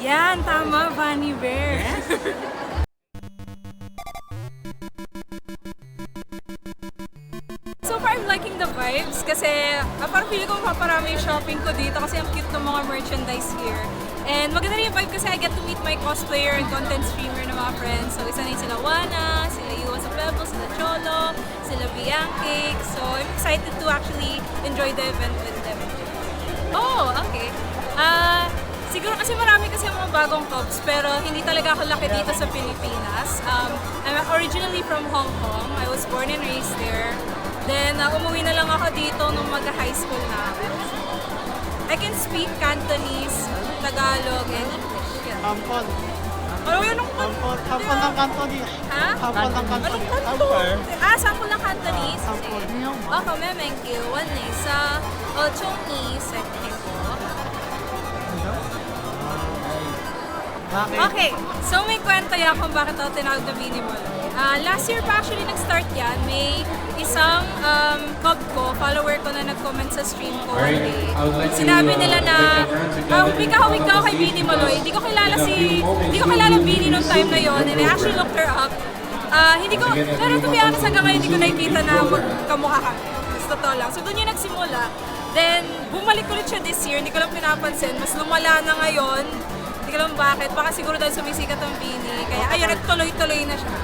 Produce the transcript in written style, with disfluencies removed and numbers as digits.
Yan, tama, Vanny Bear. So far, I'm liking the vibes kasi parang feeling ko mapaparami yung shopping ko dito kasi ang cute ng mga merchandise here. And maganda rin yung vibe kasi I get to meet my cosplayer and content streamer na mga friends. So isa na yung sila Wana, sila Yuwa sa Pebbles, sila Cholo, sila Bianchi. So I'm excited to actually enjoy the event with them. Oh, okay. Siguro kasi marami kasi mga bagong Cubs pero hindi talaga ako laki dito sa Pilipinas. I'm originally from Hong Kong. I was born and raised there. Then umuwi na lang ako dito nung mag-high school na ako. I can speak Cantonese, Tagalog, and English. Yeah. Hampon. Ano yun ang Hampon ng Cantonese. Ha? Hampon ng Anong Cantonese. kanto? Sample ng Cantonese. Hampon. Ako, memengkyo, wane, sa ochongni, sekko. Bakit? Okay, so may kwento yan kung bakit ako tinawag na Bini Moloy. Last year pa actually nag-start yan. May isang cub ko, follower ko na nag-comment sa stream ko one day. Sinabi nila na, hawig daw kay Bini Moloy. Hindi ko kilala Bini nung time na yon, and I actually looked her up. Pero to be honest, hanggang ngayon hindi ko nakikita na magkamukha kami. Basta totoo lang. So doon yung nagsimula. Then, bumalik ulit siya this year, hindi ko lang pinapansin. Mas lumala na ngayon. Hindi ko alam bakit. Baka siguro dahil sumisikat ang Bini. Kaya ayun, nagtuloy-tuloy na siya.